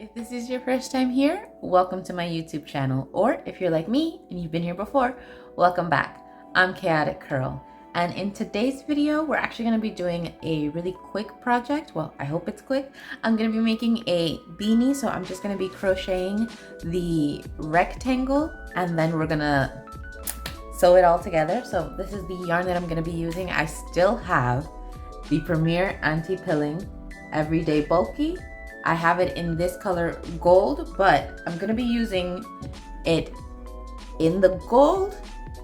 If this is your first time here, welcome to my YouTube channel. Or if you're like me and you've been here before, welcome back. I'm Chaotic Curl. And in today's video, we're actually going to be doing a really quick project. Well, I hope it's quick. I'm going to be making a beanie. So I'm just going to be crocheting the rectangle and then we're going to sew it all together. So this is the yarn that I'm going to be using. I still have the Premier Anti-Pilling Everyday Bulky. I have it in this color gold, but I'm gonna be using it in the gold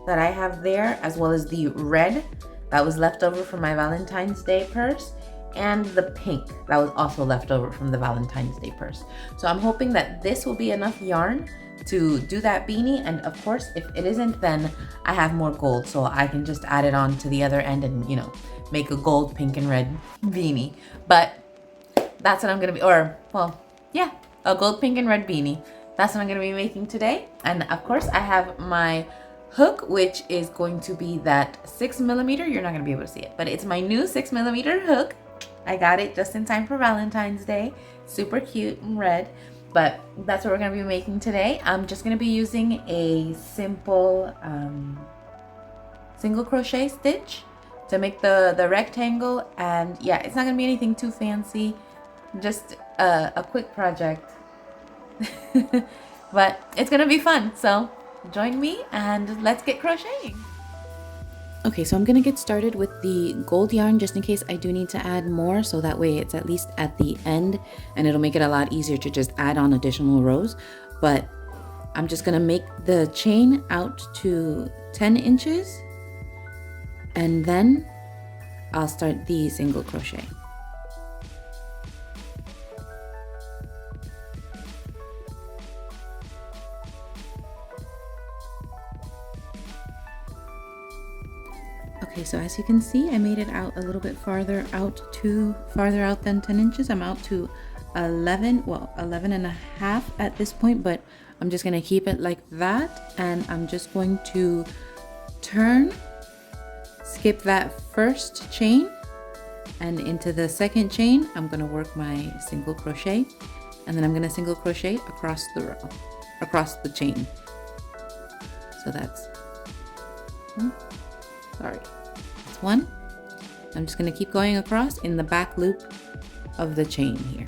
that I have there, as well as the red that was left over from my Valentine's Day purse, and the pink that was also left over from the Valentine's Day purse. So I'm hoping that this will be enough yarn to do that beanie, and of course, if it isn't, then I have more gold, so I can just add it on to the other end and, you know, make a gold, pink, and red beanie. But that's what I'm gonna be, or well, yeah, a gold, pink, and red beanie. That's what I'm gonna be making today. And of course I have my hook, which is going to be that 6mm. You're not gonna be able to see it, but it's my new 6mm hook. I got it just in time for Valentine's Day. Super cute and red. But that's what we're gonna be making today. I'm just gonna be using a simple single crochet stitch to make the rectangle. And yeah, it's not gonna be anything too fancy. Just a quick project, but it's gonna be fun. So join me and let's get crocheting. Okay, so I'm gonna get started with the gold yarn just in case I do need to add more, so that way it's at least at the end and it'll make it a lot easier to just add on additional rows. But I'm just gonna make the chain out to 10 inches and then I'll start the single crochet. Okay, so as you can see, I made it out a little bit farther out than 10 inches. I'm out to 11 and a half at this point, but I'm just gonna keep it like that. And I'm just going to skip that first chain, and into the second chain, I'm gonna work my single crochet, and then I'm gonna single crochet across the row, across the chain. So that's, that's one. I'm just going to keep going across in the back loop of the chain here.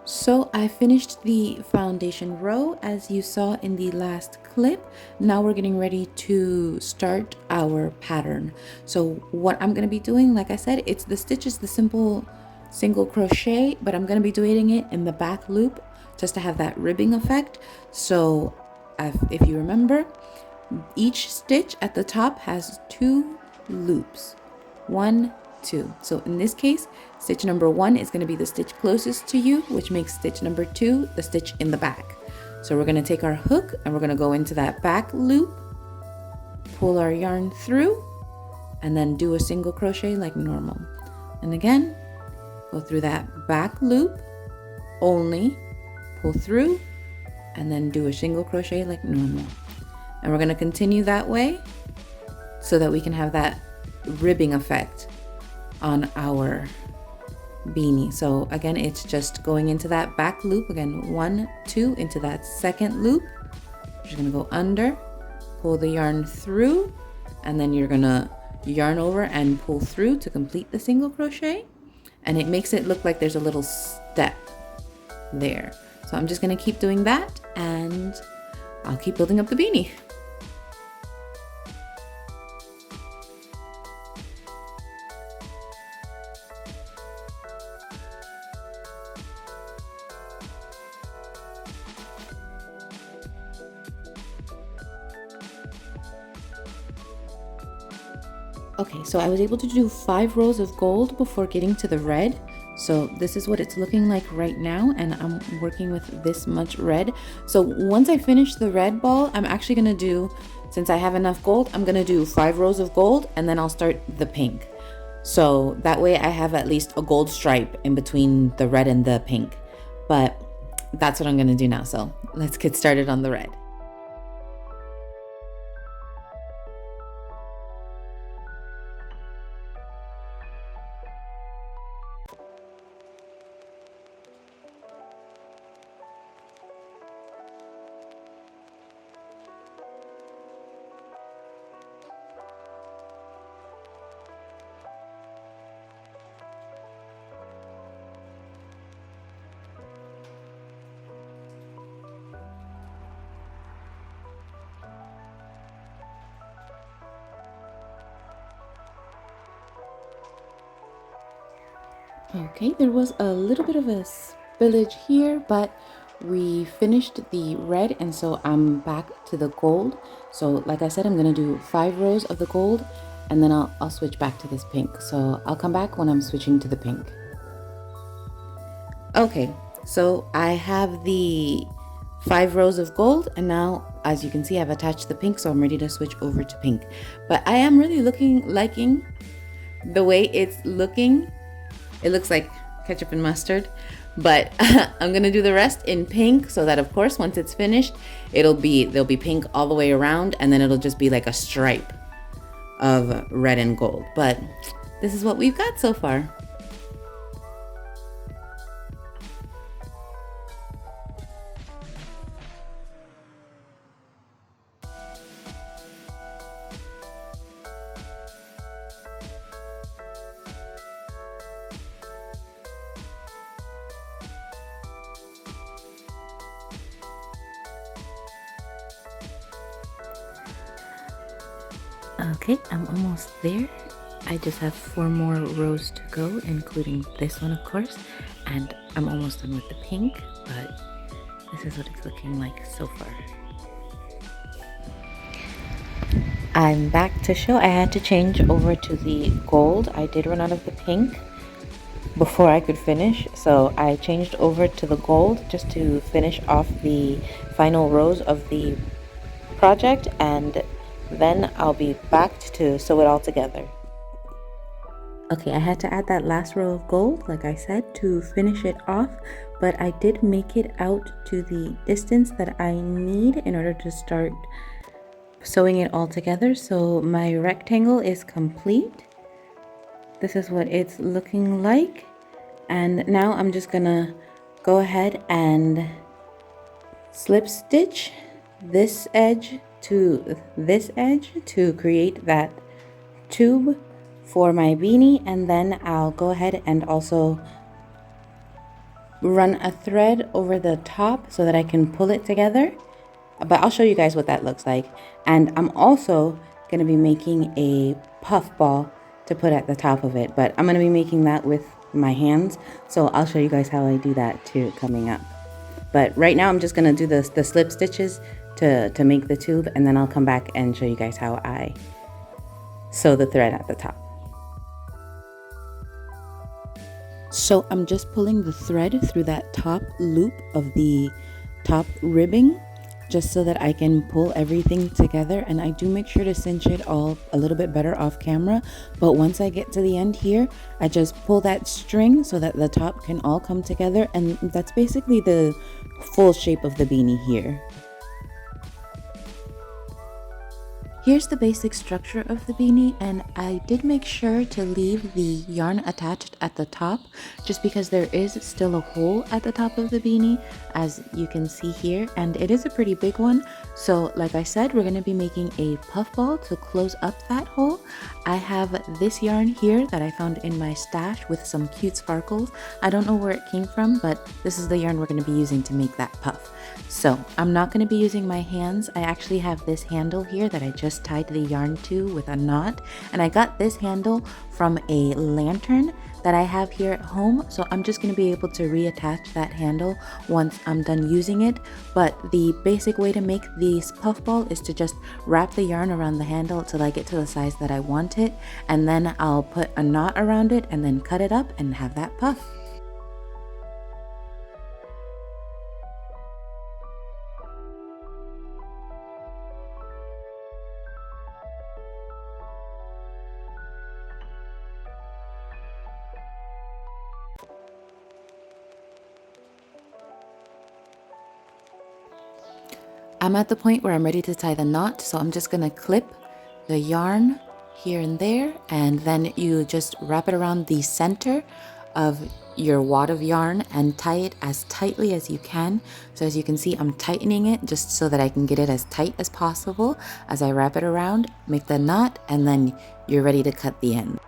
So I finished the foundation row as you saw in the last clip. Now we're getting ready to start our pattern. So what I'm going to be doing, like I said, it's the stitches, the simple single crochet, but I'm going to be doing it in the back loop just to have that ribbing effect. So if you remember, each stitch at the top has 2 loops, 1, 2. So in this case, stitch number 1 is going to be the stitch closest to you, which makes stitch number 2 the stitch in the back. So we're going to take our hook and we're going to go into that back loop, pull our yarn through, and then do a single crochet like normal. And again, go through that back loop only, pull through, and then do a single crochet like normal. And we're going to continue that way so that we can have that ribbing effect on our beanie. So again, it's just going into that back loop again, 1, 2, into that second loop. You're just gonna go under, pull the yarn through, and then you're gonna yarn over and pull through to complete the single crochet. And it makes it look like there's a little step there. So I'm just gonna keep doing that and I'll keep building up the beanie. Okay, so I was able to do 5 rows of gold before getting to the red. So this is what it's looking like right now, and I'm working with this much red. So once I finish the red ball, I'm actually gonna do, since I have enough gold, I'm gonna do 5 rows of gold and then I'll start the pink. So that way I have at least a gold stripe in between the red and the pink. But that's what I'm gonna do now. So let's get started on the red. Okay, there was a little bit of a spillage here, but we finished the red, and so I'm back to the gold. So like I said, I'm gonna do 5 rows of the gold, and then I'll switch back to this pink. So I'll come back when I'm switching to the pink. Okay, so I have the 5 rows of gold, and now as you can see, I've attached the pink, so I'm ready to switch over to pink. But I am really liking the way it's looking. It looks like ketchup and mustard, but I'm gonna do the rest in pink, so that of course once it's finished, there'll be pink all the way around, and then it'll just be like a stripe of red and gold. But this is what we've got so far. Okay, I'm almost there. I just have 4 more rows to go, including this one, of course, and I'm almost done with the pink, but this is what it's looking like so far. I'm back to show. I had to change over to the gold. I did run out of the pink before I could finish, so I changed over to the gold just to finish off the final rows of the project, and then I'll be back to sew it all together. Okay, I had to add that last row of gold, like I said, to finish it off, but I did make it out to the distance that I need in order to start sewing it all together. So my rectangle is complete. This is what it's looking like. And now I'm just gonna go ahead and slip stitch this edge to this edge to create that tube for my beanie, and then I'll go ahead and also run a thread over the top so that I can pull it together. But I'll show you guys what that looks like. And I'm also going to be making a puff ball to put at the top of it, but I'm going to be making that with my hands, so I'll show you guys how I do that too coming up. But right now I'm just going to do the slip stitches to make the tube, and then I'll come back and show you guys how I sew the thread at the top. So I'm just pulling the thread through that top loop of the top ribbing just so that I can pull everything together, and I do make sure to cinch it all a little bit better off camera, but once I get to the end here, I just pull that string so that the top can all come together, and that's basically the full shape of the beanie here. Here's the basic structure of the beanie, and I did make sure to leave the yarn attached at the top just because there is still a hole at the top of the beanie, as you can see here, and it is a pretty big one. So like I said, we're going to be making a puff ball to close up that hole. I have this yarn here that I found in my stash with some cute sparkles. I don't know where it came from, but this is the yarn we're going to be using to make that puff. So I'm not going to be using my hands. I actually have this handle here that I just tied the yarn to with a knot, and I got this handle from a lantern that I have here at home, so I'm just going to be able to reattach that handle once I'm done using it. But the basic way to make this puffball is to just wrap the yarn around the handle till I get to the size that I want it, and then I'll put a knot around it and then cut it up and have that puff. I'm at the point where I'm ready to tie the knot, so I'm just gonna clip the yarn here and there, and then you just wrap it around the center of your wad of yarn and tie it as tightly as you can. So as you can see, I'm tightening it just so that I can get it as tight as possible. As I wrap it around, make the knot, and then you're ready to cut the end.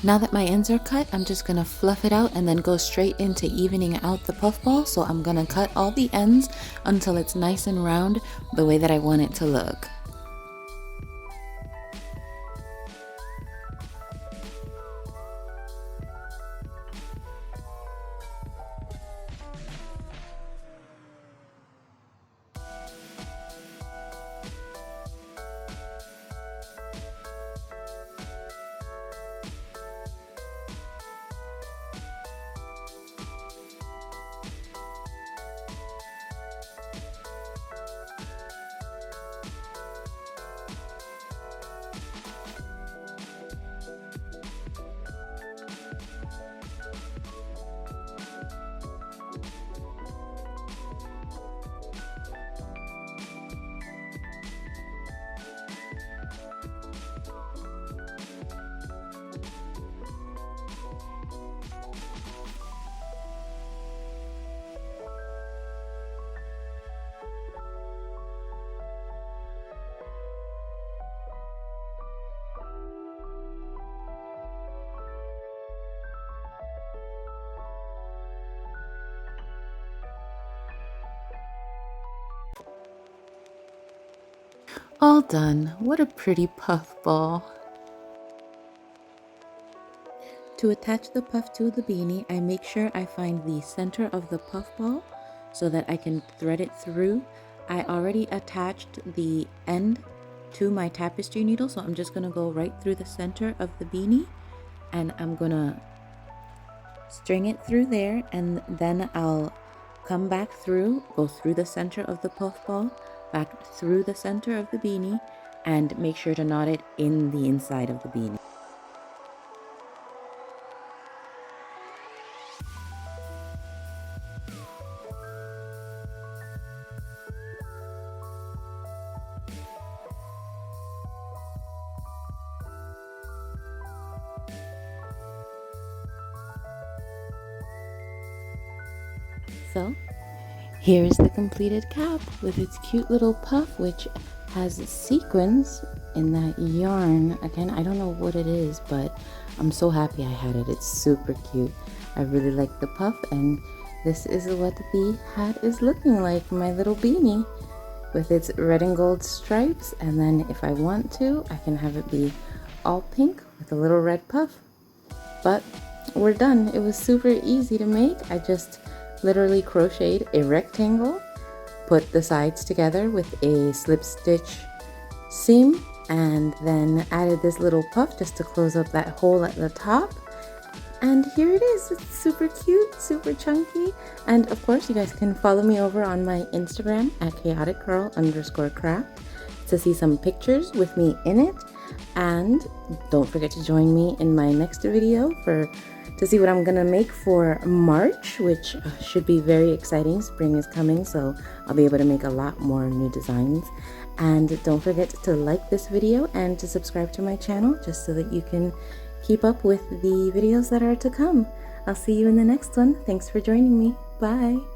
Now that my ends are cut, I'm just gonna fluff it out and then go straight into evening out the puffball. So I'm gonna cut all the ends until it's nice and round the way that I want it to look. All done. What a pretty puffball. To attach the puff to the beanie, I make sure I find the center of the puffball so that I can thread it through. I already attached the end to my tapestry needle, so I'm just gonna go right through the center of the beanie, and I'm gonna string it through there, and then I'll come back through, go through the center of the puffball, back through the center of the beanie, and make sure to knot it in the inside of the beanie. So here's the completed cap with its cute little puff, which has sequins in that yarn. Again, I don't know what it is, but I'm so happy I had it. It's super cute. I really like the puff, and this is what the hat is looking like, my little beanie with its red and gold stripes. And then if I want to, I can have it be all pink with a little red puff. But we're done. It was super easy to make. I just literally crocheted a rectangle, put the sides together with a slip stitch seam, and then added this little puff just to close up that hole at the top. And here it is. It's super cute, super chunky. And of course, you guys can follow me over on my Instagram at chaoticgirl_craft to see some pictures with me in it. And don't forget to join me in my next video to see what I'm gonna make for March, which should be very exciting. Spring is coming, so I'll be able to make a lot more new designs. And don't forget to like this video and to subscribe to my channel just so that you can keep up with the videos that are to come. I'll see you in the next one. Thanks for joining me. Bye.